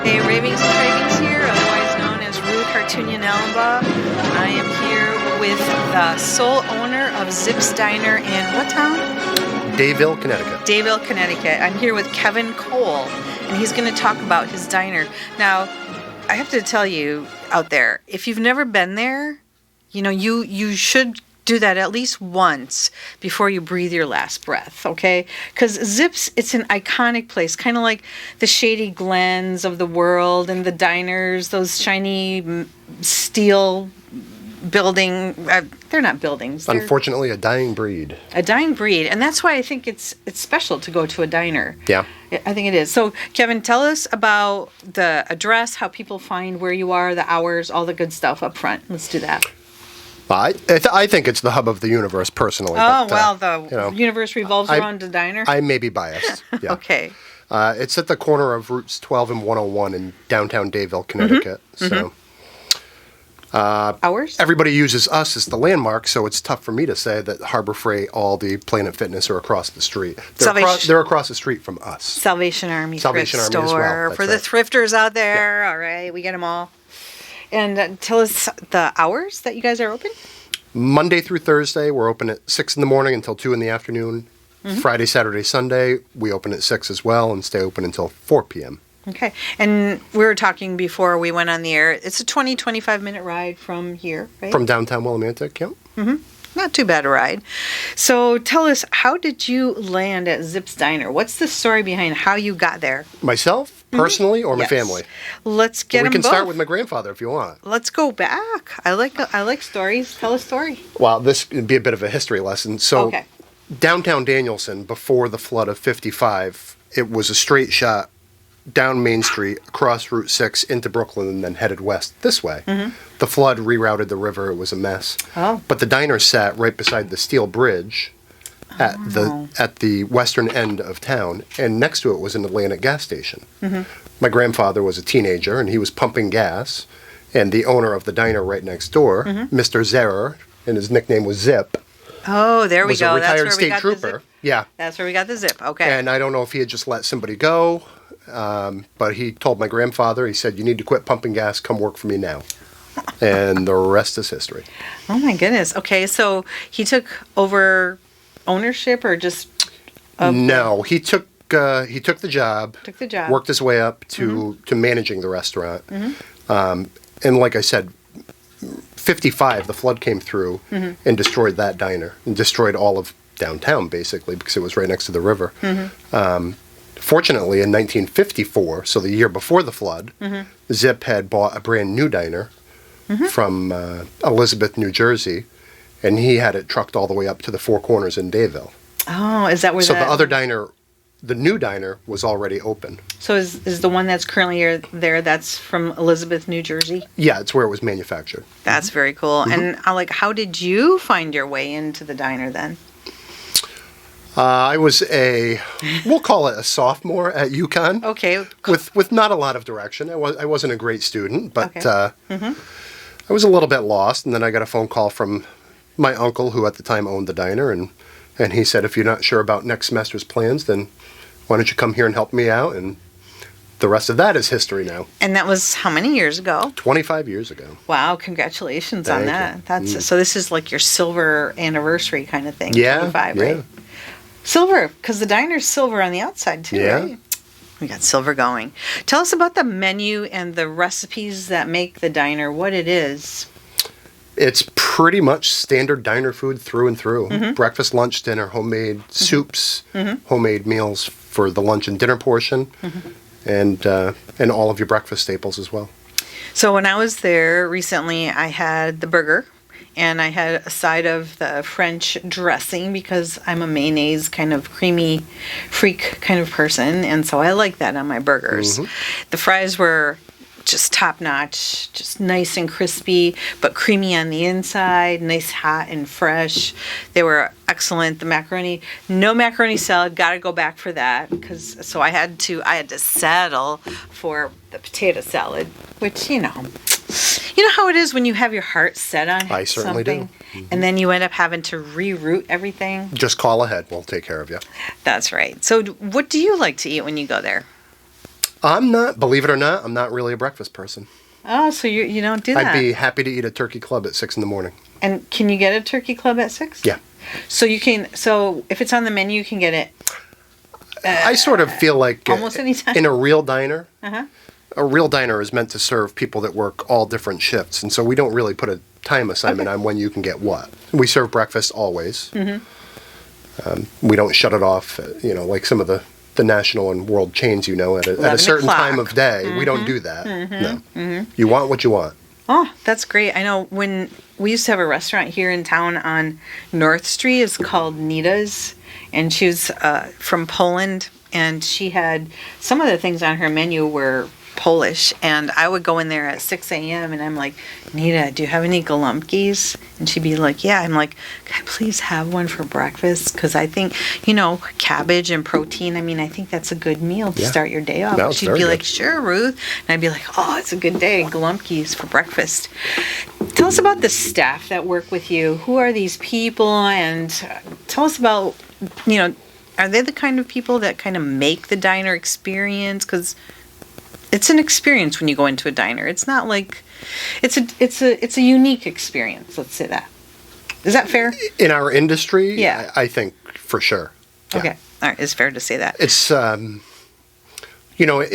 Hey, Ravings and Cravings here, otherwise known as Ruth Hartunian Elba. I am here with the sole owner of Zip's Diner in what town? Dayville, Connecticut. Dayville, Connecticut. I'm here with Kevin Cole, and he's going to talk about his diner. Now, I have to tell you out there, if you've never been there, you should do that at least once before you breathe your last breath, okay? Because Zips, it's an iconic place, kind of like the Shady Glens of the world and the diners, those shiny steel building. They're not buildings. They're Unfortunately, a dying breed. a dying breed, and that's why I think it's special to go to a diner. Yeah. I think it is. So, Kevin, tell us about the address, how people find where you are, the hours, all the good stuff up front. Let's do that. I think it's the hub of the universe, personally. Oh, but, the universe revolves around the diner? I may be biased. Yeah. Okay. It's at the corner of Routes 12 and 101 in downtown Dayville, Connecticut. So, Hours? everybody uses us as the landmark, so it's tough for me to say that Harbor Freight, Aldi, Planet Fitness are across the street. They're across the street from us. Salvation Army Salvation thrift Army as store. well, For that's the thrifters out there. All right, we get them all. And tell us the hours that you guys are open. Monday through Thursday, we're open at 6 in the morning until 2 in the afternoon. Friday, Saturday, Sunday, we open at 6 as well and stay open until 4 p.m. Okay. And we were talking before we went on the air. It's a 25-minute ride from here, right? From downtown Willimantic, yep. Not too bad a ride. So tell us, how did you land at Zip's Diner? What's the story behind how you got there? Myself, personally, or my Yes. family? Let's get We them can both. start with my grandfather if you want. Let's go back. I like stories. Tell a story. Well, this would be a bit of a history lesson. So, Okay. downtown Danielson, before the flood of 55, it was a straight shot down Main Street, across Route 6 into Brooklyn, and then headed west this way. The flood rerouted the river. It was a mess. Oh. But the diner sat right beside the steel bridge at the western end of town, and next to it was an Atlantic gas station. My grandfather was a teenager, and he was pumping gas, and the owner of the diner right next door, Mr. Zerer, and his nickname was Zip, Oh, there we was go. a retired That's where we state got trooper. the zip. Yeah. That's where we got the zip. Okay. And I don't know if he had just let somebody go, but he told my grandfather, he said, "You need to quit pumping gas, come work for me now." And the rest is history. Oh my goodness. Okay, so he took over ownership, or just No, he took the job, took the job? worked his way up to managing the restaurant. And like I said, 55, the flood came through and destroyed that diner and destroyed all of downtown, basically, because it was right next to the river. Fortunately, in 1954, so the year before the flood, Zip had bought a brand new diner from Elizabeth, New Jersey, and he had it trucked all the way up to the Four Corners in Dayville. Oh, is that where So that? the other diner, the new diner, was already open. So is the one that's currently there? That's from Elizabeth, New Jersey. Yeah, it's where it was manufactured. That's very cool. And how did you find your way into the diner then? I was we'll call it a sophomore at UConn. Okay. With not a lot of direction. I wasn't a great student, but Okay. I was a little bit lost. And then I got a phone call from my uncle, who at the time owned the diner, and he said, "If you're not sure about next semester's plans, then why don't you come here and help me out?" And the rest of that is history now. And that was how many years ago? 25 years ago. Wow! Congratulations on Thank that. you. That's so. This is like your silver anniversary kind of thing. Yeah, 25, yeah. right? Silver, because the diner's silver on the outside too, Yeah. right? We got silver going. Tell us about the menu and the recipes that make the diner what it is. It's pretty much standard diner food through and through. Breakfast, lunch, dinner, homemade soups, homemade meals for the lunch and dinner portion, and all of your breakfast staples as well. So when I was there recently, I had the burger, and I had a side of the French dressing because I'm a mayonnaise kind of creamy freak kind of person, and so I like that on my burgers. The fries were just top notch, just nice and crispy, but creamy on the inside, nice hot and fresh. They were excellent. The macaroni, no macaroni salad, got to go back for that, so I had to settle for the potato salad, which you know how it is when you have your heart set on I certainly something, do. and then you end up having to reroute everything. Just call ahead. We'll take care of you. That's right. So what do you like to eat when you go there? I'm not, believe it or not, I'm not really a breakfast person. Oh, so you don't do that. I'd be happy to eat a turkey club at 6 in the morning. And can you get a turkey club at 6? Yeah. So if it's on the menu, you can get it I sort of feel like almost any time. in a real diner, Uh-huh. a real diner is meant to serve people that work all different shifts. And so we don't really put a time assignment on when you can get what. We serve breakfast always. We don't shut it off, like some of the national and world chains, at a 11 certain o'clock. time of day. We don't do that. No. You want what you want. Oh, that's great. I know when we used to have a restaurant here in town on North Street. It's called Nita's, and she was from Poland, and she had some of the things on her menu were Polish, and I would go in there at 6 a.m. and I'm like, Nita, do you have any galumpkies? And she'd be like, yeah. I'm like, can I please have one for breakfast? Because I think, cabbage and protein, I think that's a good meal to start your day off. No, it's She'd very be good. like, sure, Ruth. And I'd be like, oh, it's a good day, galumpkies for breakfast. Tell us about the staff that work with you. Who are these people? And tell us about, are they the kind of people that kind of make the diner experience? Because it's an experience when you go into a diner. It's not like it's a unique experience. Let's say that. Is that fair? In our industry, Yeah. I think for sure. Yeah. Okay. All right. It's fair to say that. It's, in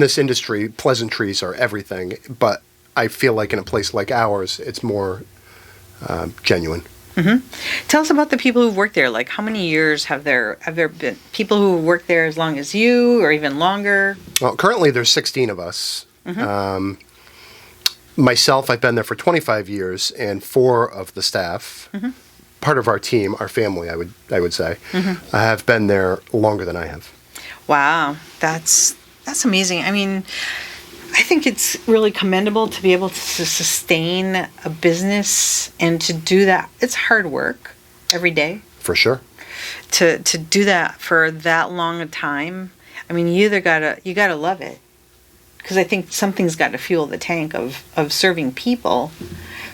this industry, pleasantries are everything. But I feel like in a place like ours, it's more genuine. Tell us about the people who've worked there. Like, how many years have there been people who worked there as long as you, or even longer? Well, currently there's 16 of us. Myself, I've been there for 25 years, and 4 of the staff, part of our team, our family, I would say, have been there longer than I have. Wow, that's amazing. I think it's really commendable to be able to sustain a business and to do that. It's hard work every day. For sure. To do that for that long a time. You gotta love it. Because I think something's got to fuel the tank of serving people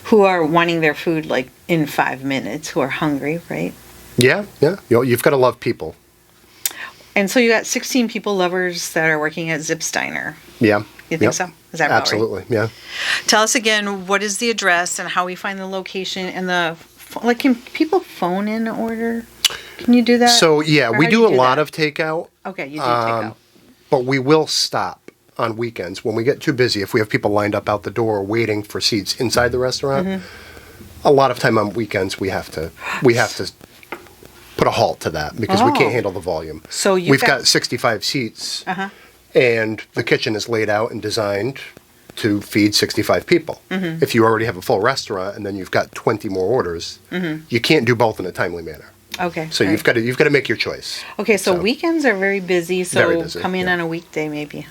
who are wanting their food like in 5 minutes, who are hungry, right? Yeah. You've got to love people. And so you got 16 people lovers that are working at Zip's Diner. Yeah. You think so? Is that about Absolutely, yeah. Tell us again, what is the address and how we find the location and can people phone in an order? Can you do that? So, yeah, Or we how do you a lot that? of takeout. Okay, you do takeout. But we will stop on weekends when we get too busy. If we have people lined up out the door waiting for seats inside the restaurant, a lot of time on weekends we have to put a halt to that because we can't handle the volume. So we've got 65 seats, and the kitchen is laid out and designed to feed 65 people. If you already have a full restaurant and then you've got 20 more orders, you can't do both in a timely manner. Okay. So you've got to make your choice. Okay, so weekends are very busy, so Very busy, come in on a weekday maybe.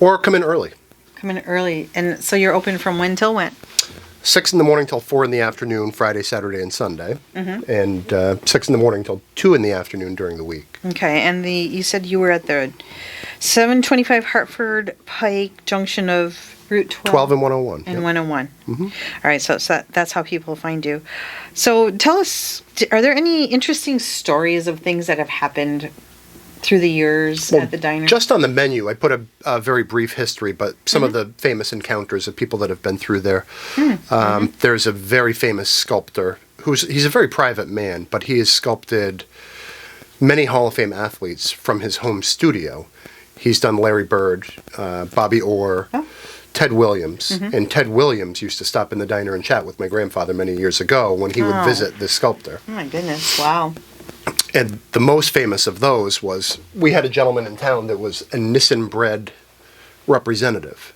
Or come in early. Come in early. And so you're open from when till when? 6 in the morning till 4 in the afternoon, Friday, Saturday, and Sunday. And 6 in the morning till 2 in the afternoon during the week. Okay, and you said you were at the 725 Hartford Pike junction of Route 12 and 101. And yep. 101. All right, so that's how people find you. So tell us, are there any interesting stories of things that have happened through the years at the diner? Just on the menu, I put a very brief history, but some of the famous encounters of people that have been through there. There's a very famous sculptor he's a very private man, but he has sculpted many Hall of Fame athletes from his home studio. He's done Larry Bird, Bobby Orr, Ted Williams. And Ted Williams used to stop in the diner and chat with my grandfather many years ago when he would visit this sculptor. Oh my goodness, wow. And the most famous of those was, we had a gentleman in town that was a Nissan bread representative.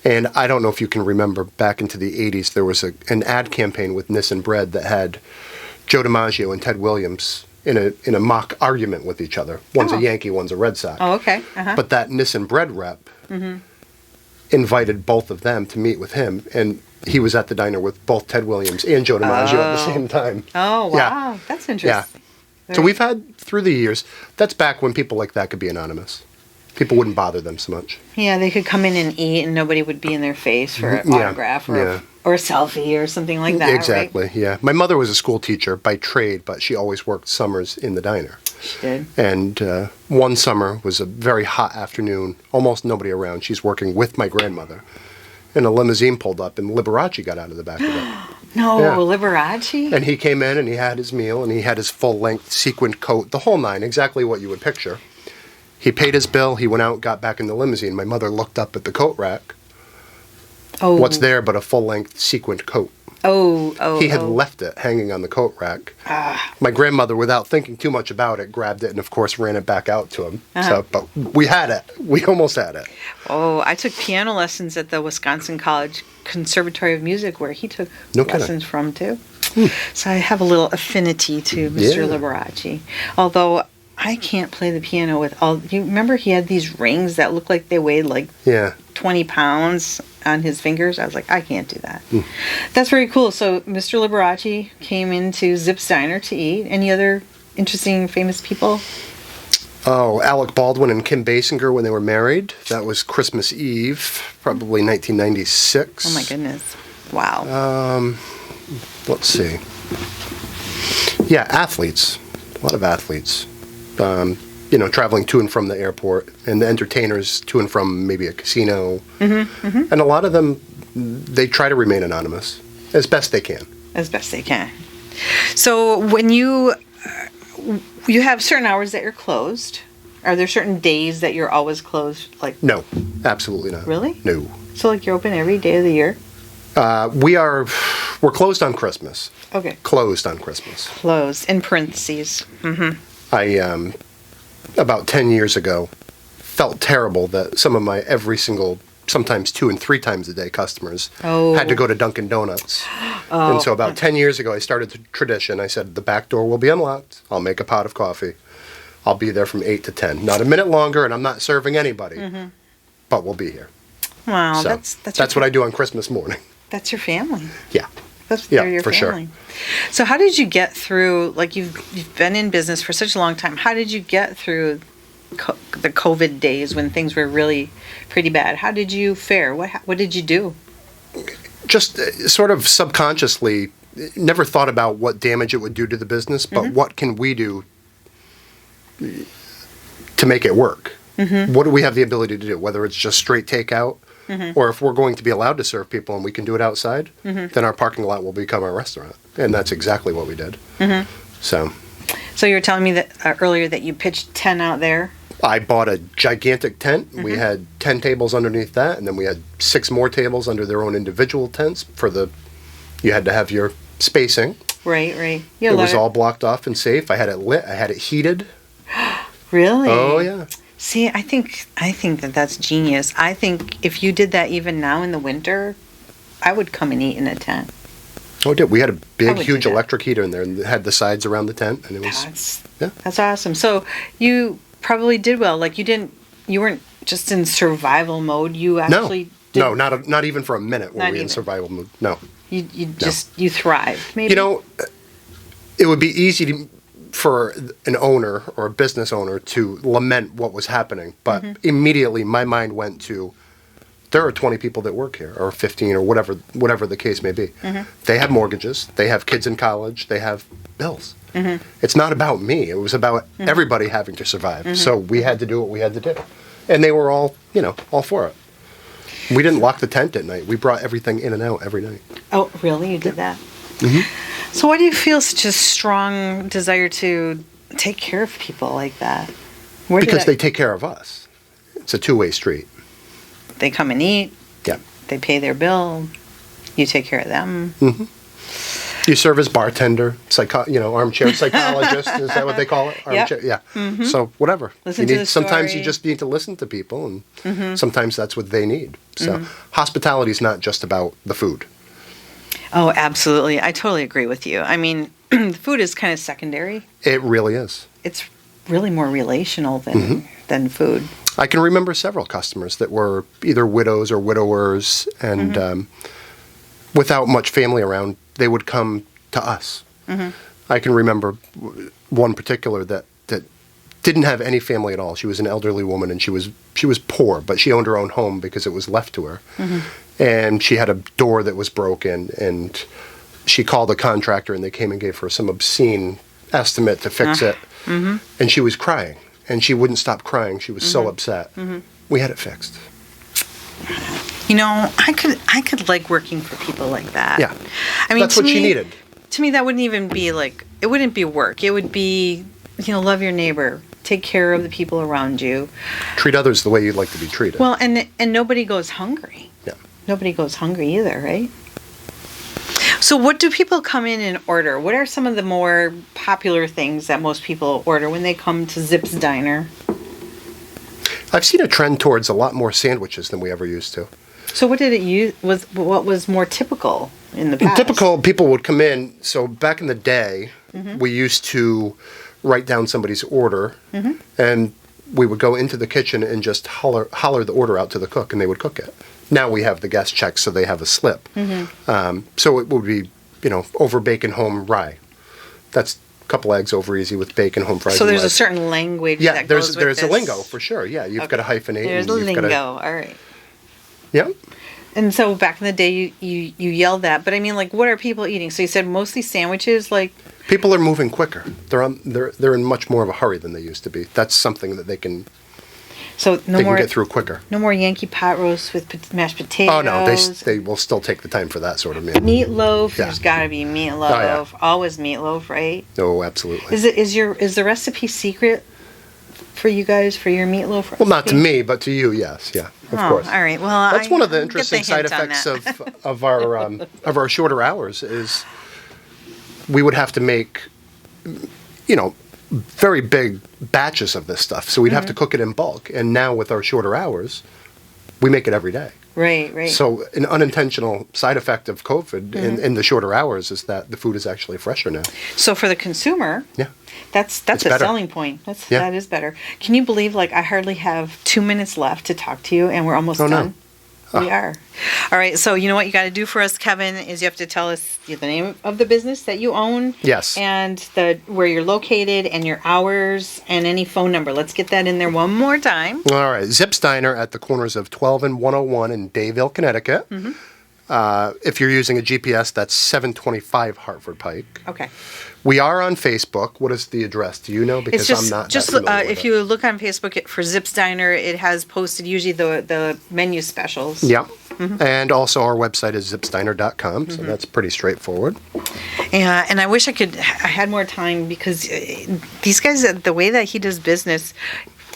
And I don't know if you can remember, back into the 80s, there was an ad campaign with Nissan bread that had Joe DiMaggio and Ted Williams in a mock argument with each other. One's a Yankee, one's a Red Sox. Oh, okay. But that Nissan bread rep invited both of them to meet with him, and he was at the diner with both Ted Williams and Joe DiMaggio at the same time. Oh, wow. Yeah. That's interesting. Yeah. So we've had, through the years, that's back when people like that could be anonymous. People wouldn't bother them so much. Yeah, they could come in and eat and nobody would be in their face for an autograph or a selfie or something like that. Exactly, right? yeah. My mother was a school teacher by trade, but she always worked summers in the diner. She did. And one summer was a very hot afternoon, almost nobody around. She's working with my grandmother. And a limousine pulled up, and Liberace got out of the back of it. No, Yeah. Liberace? And he came in, and he had his meal, and he had his full-length sequined coat, the whole nine, exactly what you would picture. He paid his bill. He went out, got back in the limousine. My mother looked up at the coat rack. Oh. What's there but a full-length sequined coat? Oh. He had left it hanging on the coat rack. My grandmother, without thinking too much about it, grabbed it and, of course, ran it back out to him. So, but we had it. We almost had it. Oh, I took piano lessons at the Wisconsin College Conservatory of Music, where he took No kidding. lessons from, too. So I have a little affinity to Mr. Yeah. Liberace. Although I can't play the piano with all... You remember he had these rings that looked like they weighed like Yeah. 20 pounds on his fingers. I was like, I can't do that. That's very cool. So Mr. Liberace came into Zip's Diner to eat. Any other interesting famous people? Oh, Alec Baldwin and Kim Basinger when they were married. That was Christmas Eve, probably 1996. Oh my goodness. Wow. Let's see. Yeah, athletes. A lot of athletes. Traveling to and from the airport, and the entertainers to and from maybe a casino. And a lot of them, they try to remain anonymous as best they can. As best they can. So when you have certain hours that you're closed, are there certain days that you're always closed? Like No, absolutely not. Really? No. So like you're open every day of the year? We're closed on Christmas. Okay. Closed on Christmas. Closed in parentheses. I, about 10 years ago, felt terrible that some of my every single, sometimes 2 and 3 times a day customers had to go to Dunkin' Donuts. And so about 10 years ago, I started the tradition. I said, the back door will be unlocked. I'll make a pot of coffee. I'll be there from 8 to 10. Not a minute longer, and I'm not serving anybody. But we'll be here. Wow, So that's what I do on Christmas morning. That's your family. Yeah. They're your for sure. family. So how did you get through, like you've been in business for such a long time, how did you get through the COVID days when things were really pretty bad? How did you fare? What did you do? Just sort of subconsciously, never thought about what damage it would do to the business, but what can we do to make it work? What do we have the ability to do? Whether it's just straight takeout, or if we're going to be allowed to serve people and we can do it outside, then our parking lot will become our restaurant. And that's exactly what we did. So you were telling me that earlier that you pitched 10 out there. I bought a gigantic tent. We had 10 tables underneath that, and then we had 6 more tables under their own individual tents you had to have your spacing. Right. It was all blocked off and safe. I had it lit. I had it heated. Really? Oh, yeah. See, I think that's genius. I think if you did that even now in the winter, I would come and eat in a tent. Oh, it did. We had a big, would huge do that. electric heater in there, and it had the sides around the tent, and it was That's awesome. So you probably did well. Like you weren't just in survival mode. You actually no, not even for a minute were Not we in even. survival mode. No. You thrived. Maybe. It would be easy for an owner or a business owner to lament what was happening, but immediately my mind went to, there are 20 people that work here, or 15, or whatever the case may be. They have mortgages, they have kids in college, they have bills. It's not about me. It was about everybody having to survive. So we had to do what we had to do, and they were all for it. We didn't lock the tent at night. We brought everything in and out every night. Oh, really? You did that? So why do you feel such a strong desire to take care of people like that? Because they take care of us. It's a two-way street. They come and eat. Yeah. They pay their bill. You take care of them. You serve as bartender, armchair psychologist. Is that what they call it? Armchair, yeah. So whatever. Listen to the sometimes story. you just need to listen to people, and sometimes that's what they need. So hospitality is not just about the food. Oh, absolutely. I totally agree with you. I mean, the food is kind of secondary. It really is. It's really more relational than food. I can remember several customers that were either widows or widowers, and without much family around, they would come to us. I can remember one particular that didn't have any family at all. She was an elderly woman, and she was poor, but she owned her own home because it was left to her. And she had a door that was broken, and she called a contractor, and they came and gave her some obscene estimate to fix it. and she was crying, and she wouldn't stop crying. She was so upset. We had it fixed. You know, I could like working for people like that. Yeah. I mean, That's what she needed. To me, that wouldn't even be like, it wouldn't be work. It would be, you know, love your neighbor, take care of the people around you. Treat others the way you'd like to be treated. Well, and nobody goes hungry. Yeah. Nobody goes hungry either, right? So what do people come in and order? What are some of the more popular things that most people order when they come to Zip's Diner? I've seen a trend towards a lot more sandwiches than we ever used to. So what did it use? What was more typical in the past? Typical people would come in. So back in the day, we used to write down somebody's order, and we would go into the kitchen and just holler the order out to the cook, and they would cook it. Now we have the guest check, so they have a slip. So it would be, you know, over bacon, home, rye. That's a couple eggs over easy with bacon, home, fries. So and there's a rice. certain language Yeah, that goes with there's this. a lingo for sure. Yeah, you've got to hyphenate. There's a and you've lingo. gotta- All right. Yeah. And so back in the day, you yelled that, but I mean, like, what are people eating? So you said mostly sandwiches, like. People are moving quicker. They're in much more of a hurry than they used to be. That's something that they can get through quicker. No more Yankee pot roast with mashed potatoes. Oh no, they will still take the time for that sort of meal. Meatloaf. Yeah. There's got to be meatloaf. Oh, yeah. Always meatloaf, right? Oh, absolutely. Is the recipe secret for you guys for your meatloaf recipe? Well, not to me, but to you, yes, yeah, of course. All right. Well, That's one of the get interesting hint side on effects that. of our shorter hours is we would have to make, you know, very big batches of this stuff. So we'd have to cook it in bulk. And now with our shorter hours, we make it every day. Right. So an unintentional side effect of COVID in the shorter hours is that the food is actually fresher now. So for the consumer, Yeah. that's It's a better. selling point. Yeah. That is better. Can you believe, like, I hardly have 2 minutes left to talk to you, and we're almost Oh, no. done? We are. All right. So you know what you got to do for us, Kevin, is you have to tell us the name of the business that you own. Yes. And where you're located and your hours and any phone number. Let's get that in there one more time. All right. Zip's Diner at the corners of 12 and 101 in Dayville, Connecticut. If you're using a GPS, that's 725 Hartford Pike. Okay. We are on Facebook. What is the address? Do you know? Because It's I'm not just that familiar with if it. you look on Facebook for Zip's Diner, it has posted usually the menu specials. Yeah. And also our website is zipsdiner.com, so that's pretty straightforward. Yeah, and I wish I had more time because these guys, the way that he does business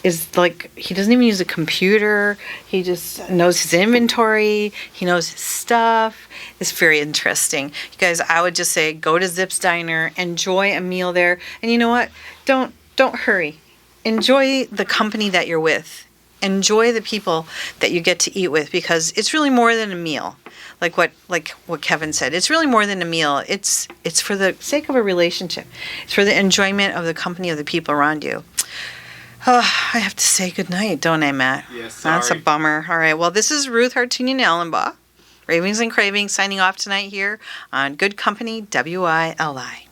is like, he doesn't even use a computer. He just knows his inventory. He knows his stuff. It's very interesting. You guys, I would just say go to Zip's Diner, enjoy a meal there. And you know what? Don't hurry. Enjoy the company that you're with. Enjoy the people that you get to eat with, because it's really more than a meal. Like what Kevin said, it's really more than a meal. It's for the sake of a relationship. It's for the enjoyment of the company of the people around you. Oh, I have to say goodnight, don't I, Matt? Yes, sorry. That's a bummer. All right, well, this is Ruth Hartunian Ellenbaugh, Ravings and Cravings, signing off tonight here on Good Company, WILI.